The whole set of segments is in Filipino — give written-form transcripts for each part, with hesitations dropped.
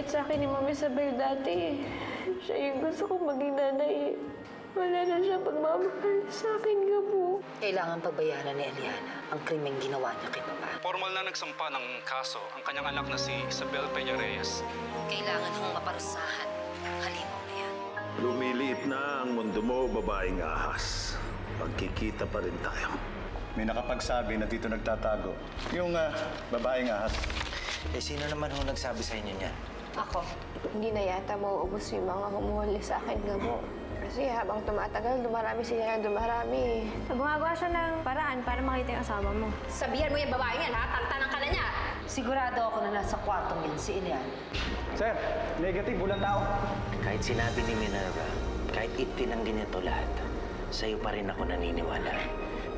pinakita sa akin ni Ma'am Isabel dati. Siya yung gusto kong maging nanay. Wala na siya pagmamahal sa akin, Gabo. Kailangan pagbayaran ni Eliana ang krimeng ginawa niya kay Papa. Formal na nagsampa ng kaso ang kanyang anak na si Isabel Peña Reyes. Kailangan hong maparusahan ang halimaw na yan. Lumiliit na ang mundo mo, babaeng ahas. Pagkikita pa rin tayo. May nakapagsabi na dito nagtatago. Yung babaeng ahas. Eh, sino naman ho nagsabi sa inyo niyan? Ako. Hindi na yata mauubos yung mga humuhuli sa akin, Gabo. Kasi habang tumatagal, dumarami sila ng dumarami. Gumagawa siya ng paraan para makita yung asawa mo. Sabihan mo yung babae yan, ha? Tantanan ka na niya. Sigurado ako na nasa kwartong yan si Eliana. Sir, negative, walang tao. Kahit sinabi ni Minerva, kahit itinanggi niya to lahat, sa'yo pa rin ako naniniwala.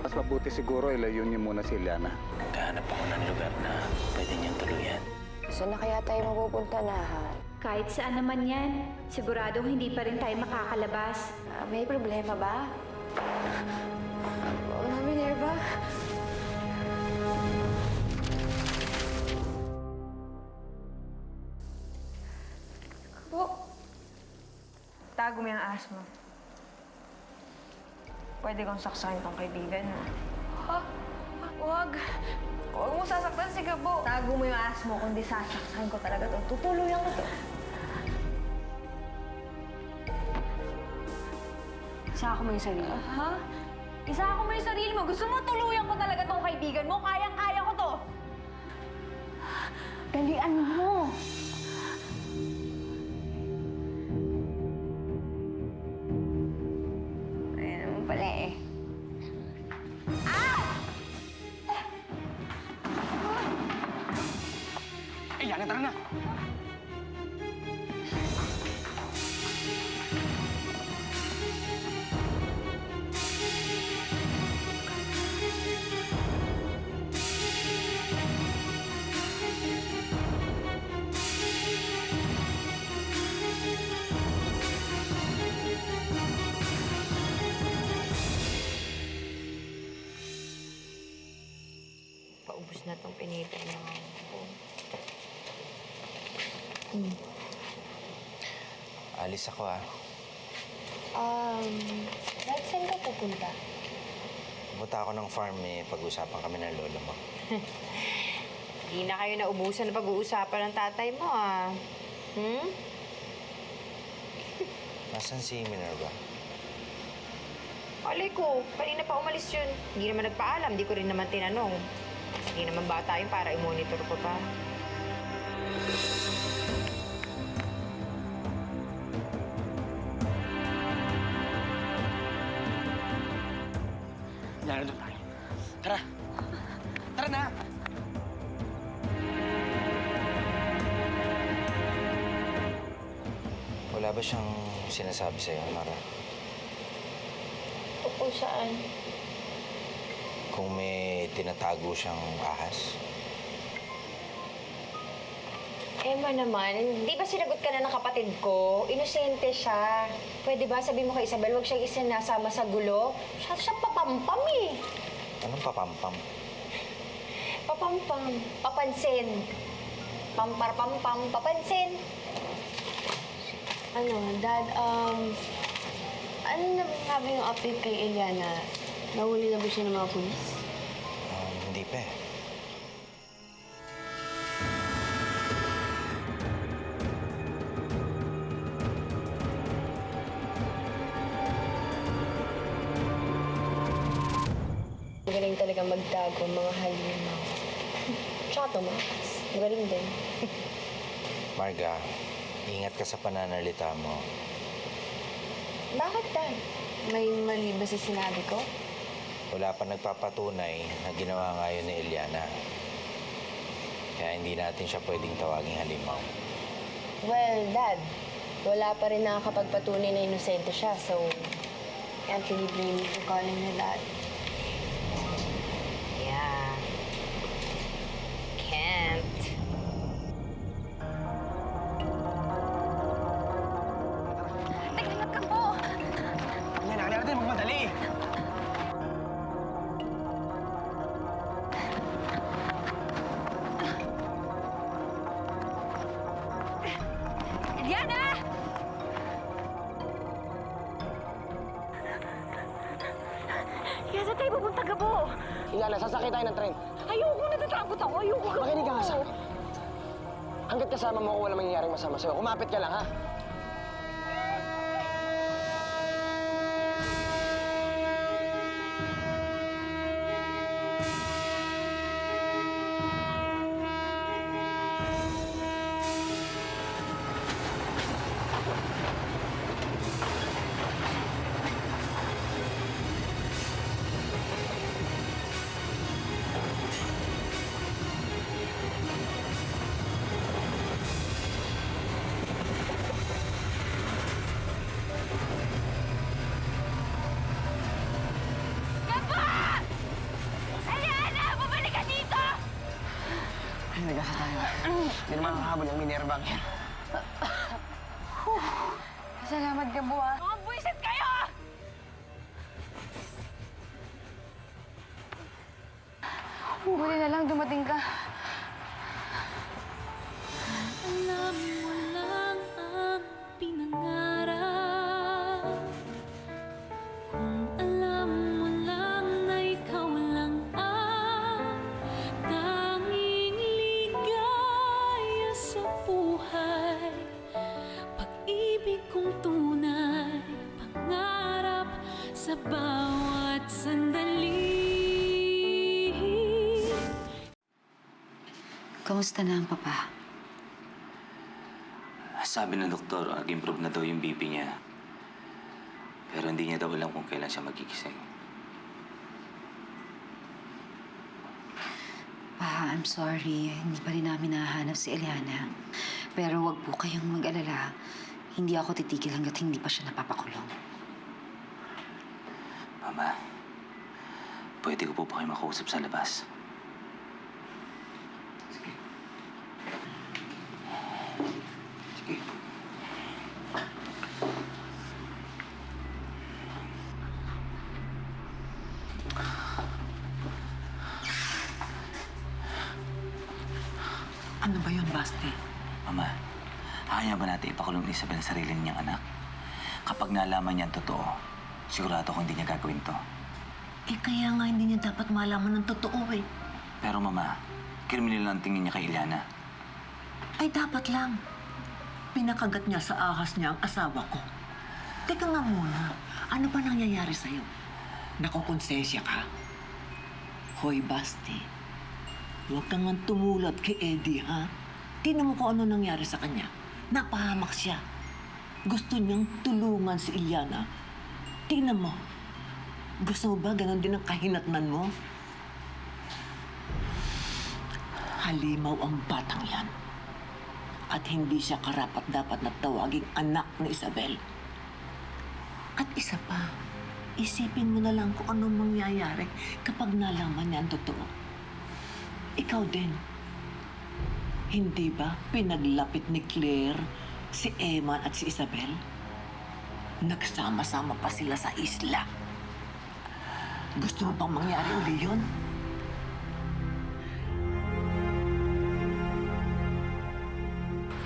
Mas mabuti siguro ilayo niyo muna si Eliana. Naghahanap ako ng lugar na pwede niyang tuluyan. Saan na kaya tayo mapupunta na, ha? Kahit saan naman yan, sigurado hindi pa rin tayo makakalabas. May problema ba? Oo, Minerva. Tago mo yung ahas mo. Pwede kong saksakin tong kaibigan mo. Ha? Huwag. Huwag mo sasaktan si Gabo. Tago mo yung ahas mo, kundi sasaksakin ko talaga to. Tutuluyan ko to. Isaka mo yung sarili. Ha? Isaka mo yung sarili mo. Gusto mo tuluyan ko talaga tong kaibigan mo? Kayang-kaya ko to. Dalian mo. Ayan naman pala eh. Eliana, tara na! Paubos na tong pinipin ng ko. Alis ako Dad, saan ka pupunta? Pupunta ako ng farm, pag-usapan kami ng lolo mo. Hindi na kayo naubusan na pag-uusapan ng tatay mo, Nasaan si Minerva? Alay ko, kanina pa umalis yun. Hindi naman nagpaalam, di ko rin naman tinanong. Hindi naman bata yun para i-monitor ko pa. Eliana, doon tayo. Tara! Tara na! Wala ba siyang sinasabi sa'yo, Mara? Tungkol saan? Kung may tinatago siyang ahas? Emma naman, di ba sinagot ka na ng kapatid ko? Inosente siya. Pwede ba sabihin mo kay Isabel, huwag siyang isinasama sa gulo? Siya papampam eh. Anong papampam? Papampam. Papansin. Pamparpampam. Papansin. Dad, ano na ba yung update kay Eliana? Nahuli na ba siya ng mga pulis? Hindi pa eh. Magaling talaga magtago ang mga halimaw. Tsaka tumakas. Magaling din. Marga, ingat ka sa pananalita mo. Bakit, Dad? May mali ba sa sinabi ko? Wala pa nagpapatunay na ginawa nga yun ni Eliana. Kaya hindi natin siya pwedeng tawaging halimaw. Well, Dad, wala pa rin nakakapagpatunay na inosente siya, so can't really blame you for calling her Dad. Yeah. Can't. Naghanap ka po! Kailangan natin magmadali! Ilana, sasakay tayo ng tren. Ayoko, natatakot ako. Ayoko. Makinig ka nga sa akin. Hanggat kasama mo ako, walang mangyayaring masama sa'yo. Kumapit ka lang, ha? Eliana, bumalik ka dito! Ay, nagasa tayo. Hindi naman makahabol yung Minerva yan. Salamat, Gabo, ah. Mga buwisit kayo! Buti na lang dumating ka. Alam mo lang ang pinangarap. Kung alam mo lang na ikaw lang ang tanging ligaya sa buhay. Pag-ibig kong tunay, pangarap sa bawat sandali. Kamusta na ang papa? Sabi ng doktor, nag-improve na daw yung BP niya. Pero hindi niya daw alam kung kailan siya magigising. Pa, I'm sorry. Hindi pa rin namin nahanap si Eliana. Pero wag po kayong mag-alala. Hindi ako titigil hanggat hindi pa siya napapakulong. Mama, pwede ko po ba kayo makausap sa labas? Sige. Sige. Ano ba yun, Basti? Mama, kaya ba natin ipakulong ni Isabel ang sarili niyang anak? Kapag nalaman niya ang totoo, sigurado ko hindi niya gagawin to. Eh, kaya nga hindi niya dapat malaman ng totoo eh. Pero mama, kriminal ang tingin niya kay Eliana. Ay, dapat lang. Pinakagat niya sa ahas niya ang asawa ko. Teka nga muna, ano ba nangyayari sa'yo? Nakukonsensya ka? Hoy, Basti, huwag kang nga tumulat kay Eddie, ha? Tingnan mo kung ano nangyari sa kanya. Napahamak siya. Gusto niyang tulungan si Eliana. Tingnan mo. Gusto mo ba ganon din ang kahinatnan mo? Halimaw ang batang yan. At hindi siya karapat-dapat na tawaging anak ni Isabel. At isa pa, isipin mo na lang kung anong mangyayari kapag nalaman niya ang totoo. Ikaw din. Hindi ba pinaglapit ni Claire si Eman at si Isabel? Nagsama-sama pa sila sa isla. Gusto mo bang mangyari uli yun?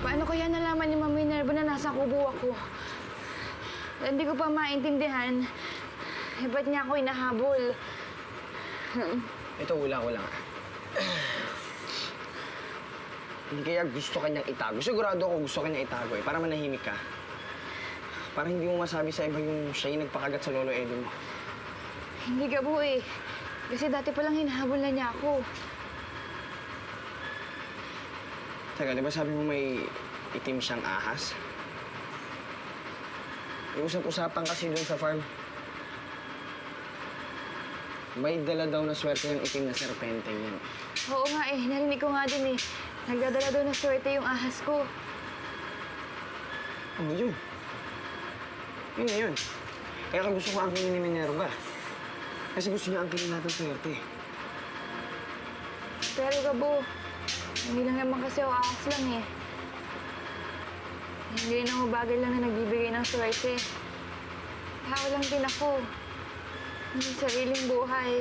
Paano kaya nalaman ni Ma'am Minerva na nasa kubo ako? Hindi ko pa maintindihan. Ba't niya ako inahabol? Ito, hula ko lang. Hindi kaya gusto kanyang itago. Sigurado ako gusto kanyang itago eh, para manahimik ka. Para hindi mo masabi sa iba yung siya yung nagpakagat sa lolo Eddie mo. Hindi Gabo eh. Kasi dati palang hinahabol na niya ako. Teka, di ba sabi mo may itim siyang ahas? May usap-usapan kasi doon sa farm. May dala daw na swerte yung itim na serpente niyan. Oo nga eh. Narinig ko nga din eh. Nagdadala daw ng swerte yung ahas ko. Ano yun? Yun na yun. Kaya ka gusto ko angkinin ni Minerva. Kasi gusto niya angkinin natin swerte. Pero Gabo, hindi lang naman kasi ako ahas lang eh. Hindi rin ako bagay lang na nagbibigay ng swerte. Tao lang din ako. Hindi sariling buhay.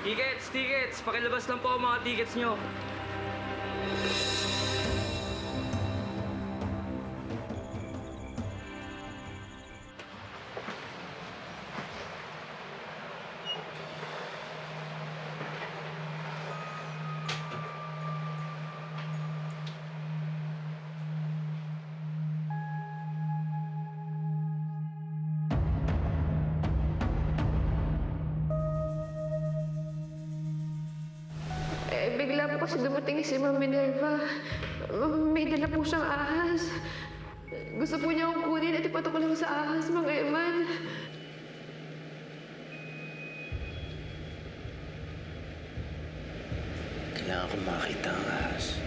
Tickets! Tickets! Pakilabas lang po ang mga tickets nyo. Bigla po kasi dumating si Ma'am Minerva. May dala po siyang ahas. Gusto po niya akong kunin at ipatok lang sa ahas, Mang Eman. Kailangan kong makita ang ahas.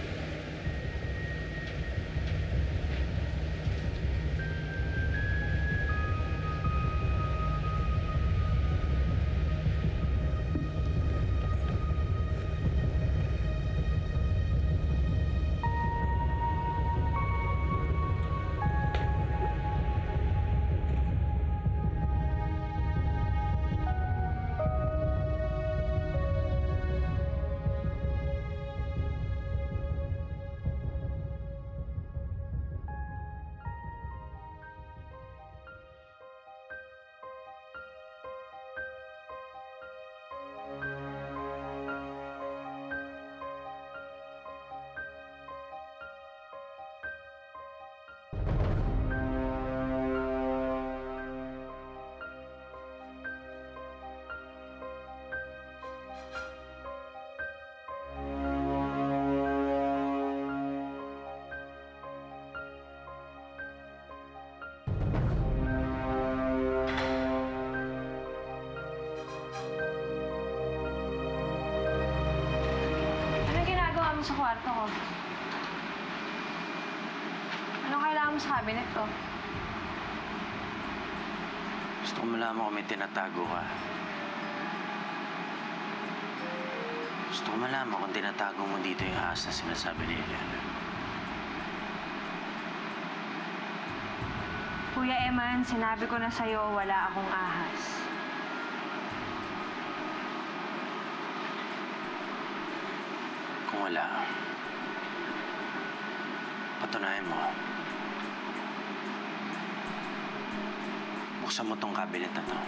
Anong ginagawa mo sa kwarto ko? Anong kailangan mo sa cabinet ko? Gusto ko malaman kung may tinatago ka. Gusto ko malaman kung tinatago mo dito yung ahas na sinasabi ni Eliana. Kuya Eman, sinabi ko na sa'yo, wala akong ahas. Kung wala, patunayan mo. Buksan mo tong cabinet na to.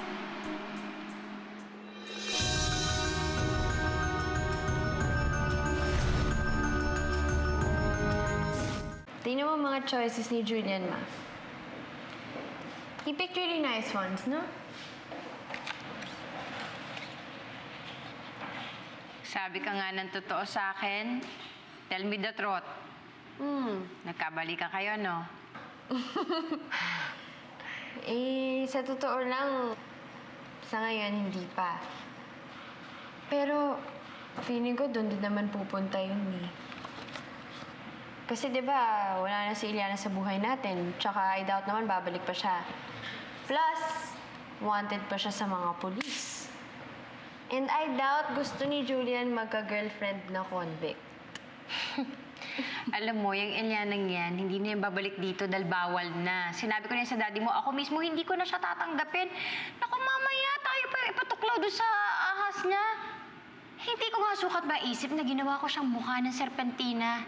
Tingnan mo mga choices ni Julian, ma. He picked really nice ones, no? Sabi ka nga ng totoo sa akin. Tell me the truth. Nagkabalikan kayo, no? Sa totoo lang, sa ngayon, hindi pa. Pero, feeling ko doon din naman pupunta yun eh. Kasi di ba wala na si Eliana sa buhay natin. Tsaka I doubt naman babalik pa siya. Plus, wanted pa siya sa mga pulis. And I doubt gusto ni Julian magka-girlfriend na convict. Alam mo, yung Elianang yan, hindi na yan babalik dito dahil bawal na. Sinabi ko na yan sa daddy mo, ako mismo hindi ko na siya tatanggapin. Naku, mamaya tayo pa ipatuklaw doon sa ahas niya. Hindi ko nga sukat maisip na ginawa ko siyang mukha ng serpentina.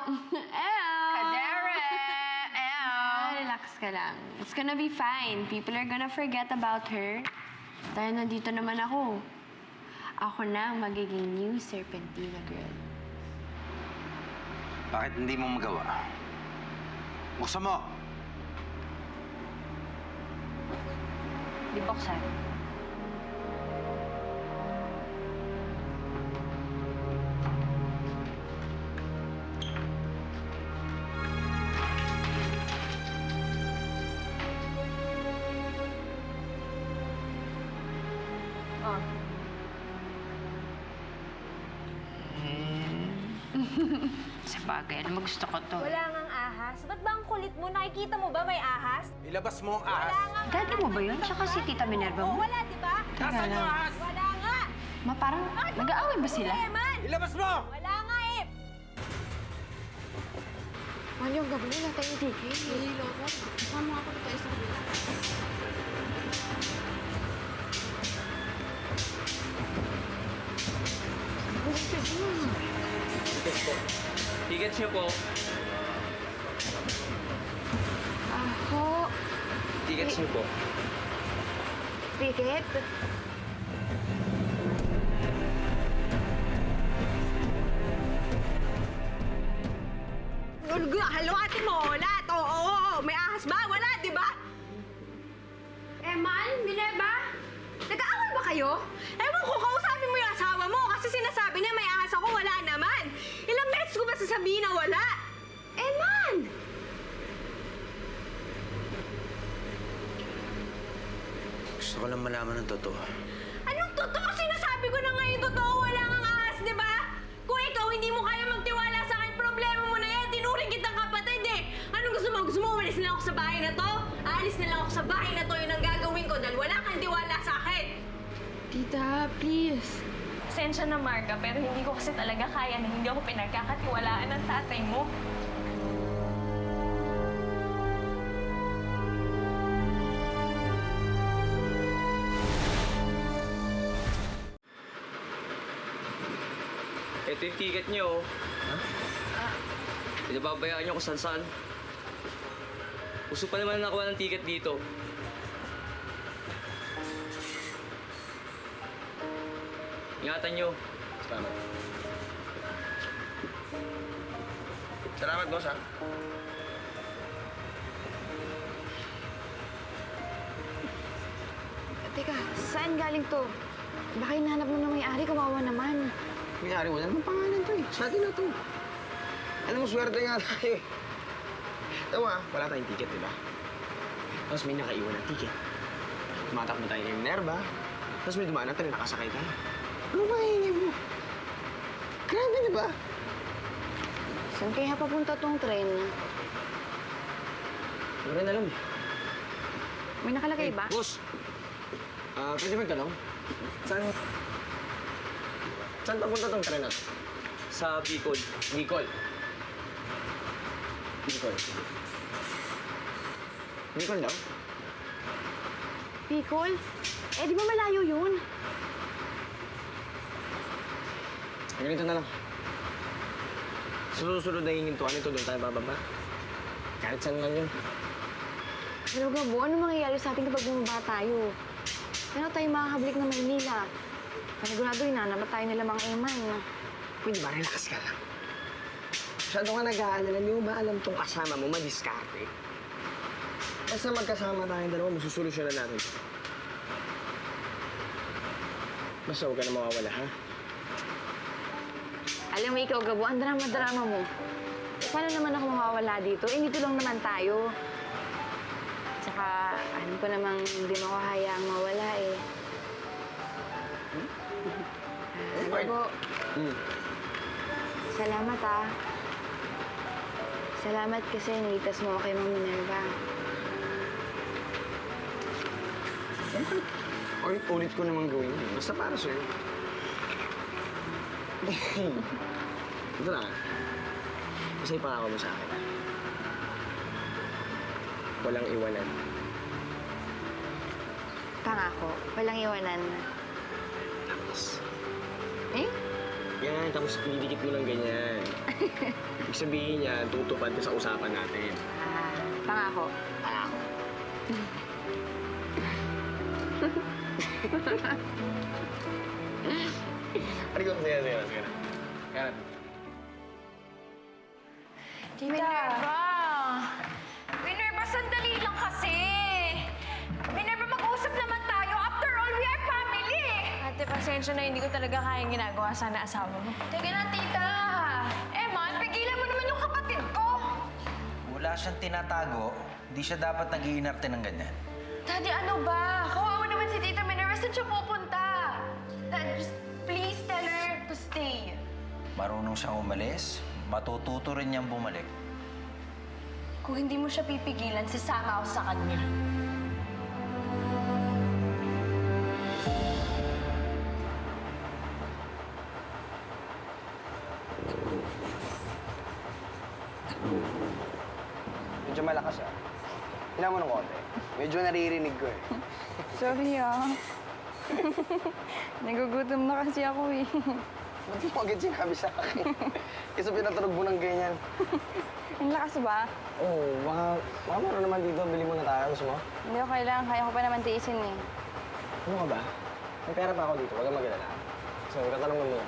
Kadere! Relax ka lang. It's gonna be fine. People are gonna forget about her. Dahil nandito naman ako. Ako na ang magiging new Serpentina girl. Bakit hindi mo magawa? Buksan mo! Di buksan. Sa bagay, alam mo, gusto ko to. Wala ngang ahas. Ba't ba ang kulit mo? Nakikita mo ba may ahas? Ilabas mo ang ahas. Wala ngang Daddy mo ba yun? Tsaka si Tita Minerva Oo, mo? wala, di ba? Nasaan yung ahas? Wala nga. Ma, parang nag-aaway ba sila? Eman! Ilabas mo! Wala nga eh. Yung gabi wala tayong ticket. Nalilo ako. Kasama ako na tayo sa kabila. Tickets niyo po. Ako? Tickets niyo po. Ticket? Hello, ate mo. Wala. Oo. May ahas ba? Wala, di ba? Eman? Minerva? Nag-aaway ba kayo? Ewan ko, kausapin mo yung asawa mo kasi sinasabi niya may ahas ako, wala naman. Ilang beses ko ba sasabihin na wala? Eh, man! Gusto ko lang malaman ng totoo. Anong totoo? Sinasabi ko na nga yung totoo, wala kang ahas, di ba? Kung ikaw hindi mo kaya magtiwala sa akin, problema mo na yan. Tinuring kitang kapatid eh. Anong gusto mo? Gusto mo umalis na lang ako sa bahay na to? Aalis na lang ako sa bahay na to, yun ang gagawin ko dahil wala kang tiwala sa akin. Tita, please. Pasensya na, Marga, pero hindi ko kasi talaga kaya na hindi ako pinagkakatiwalaan ng tatay mo. Ito yung ticket niyo, oh. Ha? Pinababayaan niyo kung saan-saan. Gusto pa naman nakuha ng ticket dito. Ingatan niyo. Salamat. Salamat, boss, ha? Teka, saan galing to? Baka hinahanap mo na may-ari, kawawa naman. May-ari, wala namang pangalan to eh. Sa atin na to. Alam mo, swerte nga tayo eh. Ito nga, wala tayong ticket, di ba? Tapos may nakaiwan ng ticket. Tumatakbo tayo ng Nerva. Tapos may dumaan na tayo, nakasakay tayo. Ano ba hingin mo? Grabe, di ba? Saan kaya papunta tong tren? Hindi ko rin alam eh. May nakalagay ba? Boss! Pwede magtanong? Saan papunta tong tren na to? Sa Bicol. Bicol. Bicol. Bicol daw? Bicol? Eh, di ba malayo yun? Ganito na lang. Susunod na hihintuan ito, doon tayo bababa. Kahit saan man yun. Pero Gabo, ano mangyayari sa atin kapag bumaba tayo? Kaya tayo makakabalik ng Maynila. Panigurado, hinanamat tayo nila mga Eman. Pwede ba, relax ka lang. Masyado ka nag-aalala, hindi mo ba alam tong kasama mo, madiskarte? Basta magkasama tayong dalawa, masusolusyonan natin. Basta huwag ka na mawawala, ha? Alam mo, ikaw, Gabo, ang drama-drama mo. Paano naman ako mawawala dito? Eh, dito lang naman tayo. Tsaka, alam ko namang hindi mo ako hayaang mawala eh. Gabo, salamat ah. Salamat kasi niligtas mo ako kay Ma'am Minerva. Ulit ko naman gawin yun. Basta para sa'yo. Ito na. Basta ipangako mo sa akin. Walang iwanan. Pangako, walang iwanan. Tapos. Eh? Yan, tapos pinidikit mo ng ganyan. Ibig sabihin niya, tutupad ka sa usapan natin. Ah, pangako. Pangako. Sige na. Kaya na. Minerva! Minerva, sandali lang kasi! Minerva, mag-usap naman tayo. After all, we are family! Ate, pasensya na hindi ko talaga kayang ginagawa sana asawa mo. Teka lang, tita! Eman, pigilan mo naman yung kapatid ko! Wala siyang tinatago. Hindi siya dapat nag-iinarte ng ganyan. Daddy, ano ba? Kawawa naman si Tita Minerva. Saan siya pupunta? Dad, just please tell her to stay. Marunong siyang umalis, matututo rin niyang bumalik. Kung hindi mo siya pipigilan, sasama ako sa kanya. Medyo malakas ah. Hila mo ng konti. Medyo naririnig ko eh. Sorry ah. Nagugutom na kasi ako eh. Ba't mo agad sinabi sa akin? Kasi pinatunog mo ng ganyan. Ang lakas ba? Oo, baka meron naman dito. Bili mo na tayo. Gusto mo? Hindi ko kailangan. Kaya ko pa naman tiisin eh. Ano ka ba? May pera pa ako dito. Huwag kang mag-alala. So, tatanong mo muna.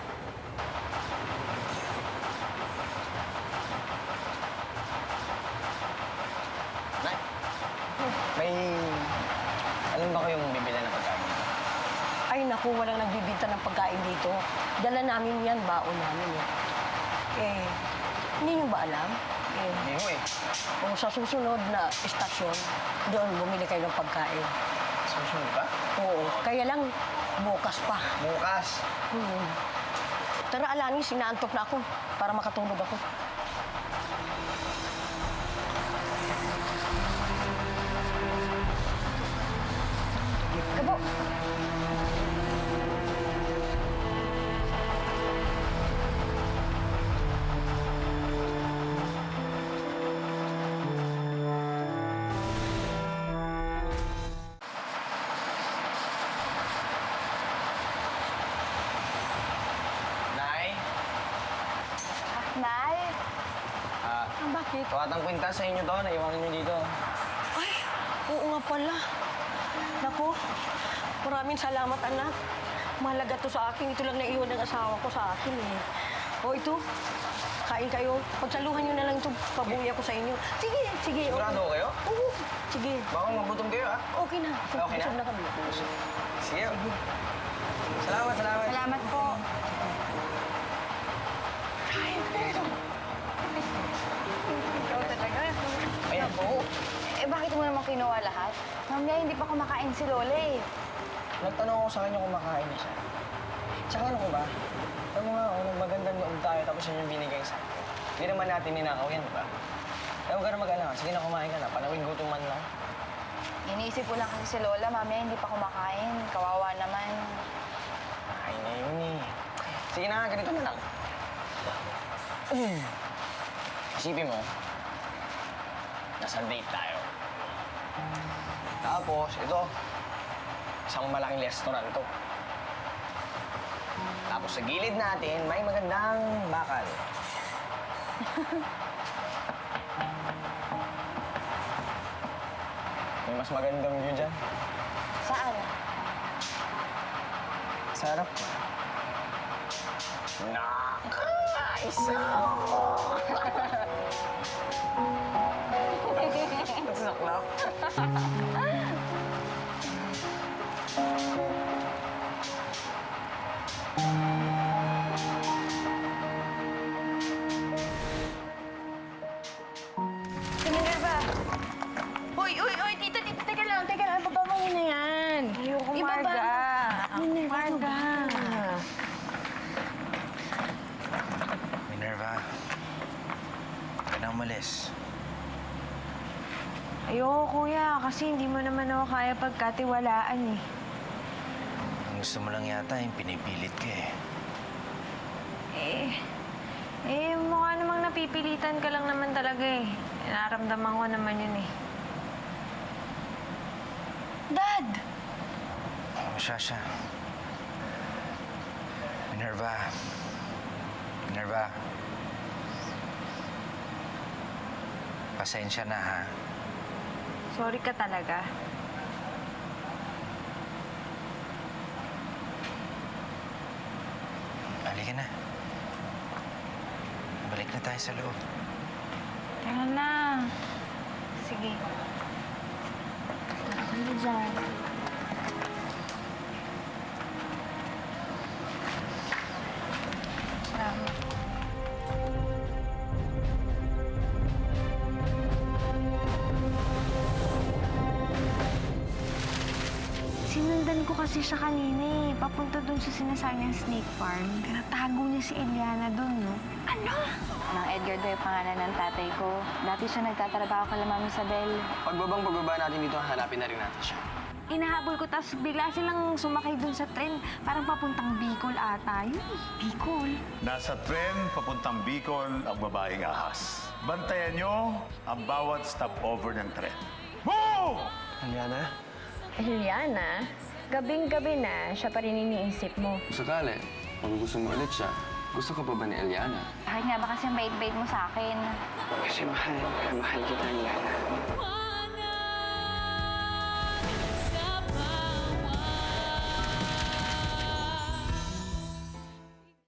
Nay! May... Alam ba kayong bibili na pagkain? Ay, naku. Naku, walang nagbibinta ng pagkain dito. Dala namin yan, baon namin eh. Eh, hindi nyo ba alam? Hindi mo eh. Kung sa susunod na istasyon, doon bumili kayo ng pagkain. Susunod ba? Oo, kaya lang bukas pa. Bukas. Tara, Alani, sinaantok na ako para makatulog ako. Gabo! Nay? Nay! Bakit? Tuwatang kwintas sa inyo to. Naiwanan nyo dito. Ay, oo nga pala. Naku, maraming salamat, anak. Mahalaga to sa akin. Ito lang naiwan ng asawa ko sa akin eh. O ito, kain kayo. Pagsaluhan nyo na lang ito. Pabuya ko sa inyo. Sige, sige. Sigurado kayo? Oo, sige. Baka magutom kayo, ha? Okay na. Okay na? Busog na kami. Sige. Salamat, salamat. Salamat po. Ikaw talaga. Ayan po. Eh, bakit mo naman kinuha lahat? Mamaya, hindi pa kumakain si Lola eh. Nagtanong ako sa kanya kung makain na siya. Tsaka ano ko ba? Alam mo nga, nung magandang loob tayo tapos yun yung binigay sa akin. Hindi naman natin ninakaw yan, di ba? Kaya huwag ka na mag-alala. Sige na, kumain ka na. Panawin gutom man lang. Iniisip ko lang kasi si Lola, mamaya hindi pa kumakain. Kawawa naman. Ay na yun eh. Sige na, ganito na lang. Isipin mo, nasa date tayo. Tapos, ito, isang malaking restaurant to. Tapos sa gilid natin, may magandang bakal. May mas magandang view dyan. Saan? Sa harap. Isa! Nasaklap. Si Minerva! Uy, tita, teka lang. Baba mo muna yan. Ayoko, Ibaba. Marga. Marga. Minerva, huwag ka na umalis. Ayoko, kuya. Kasi hindi mo naman ako kaya pagkatiwalaan eh. Ang gusto mo lang yata yung pinipilit ka eh. Mukha namang napipilitan ka lang naman talaga eh. Naramdaman ko naman yun eh. Dad! Shasha. Minerva. Minerva. Pasensya na, ha? Sorry ka talaga. Halika na. Balik na tayo sa loob. Tara na. Sige. Ano dyan? Salamat. Sinundan ko kasi siya kanina eh. Papunta dun sa sinasayang snake farm. Tinatago niya si Eliana dun, no? Ano? Mang Edgar daw yung pangalan ng tatay ko. Dati siya nagtatrabaho kay Ma'am Isabel. Pagbaba natin dito, hanapin na rin natin siya. Inahabol ko, tapos bigla silang sumakay dun sa tren. Parang papuntang Bicol ata. Yun eh, Bicol. Nasa tren papuntang Bicol ang babaeng ahas. Bantayan nyo ang bawat stopover ng tren. Move! Eliana? Eliana, gabing-gabi na, siya pa rin iniisip mo. Sakali, pag gusto mo ulit siya, gusto ka pa ba ni Eliana? Bakit nga ba kasi ang bait-bait mo sa akin? Kasi mahal kita, Eliana.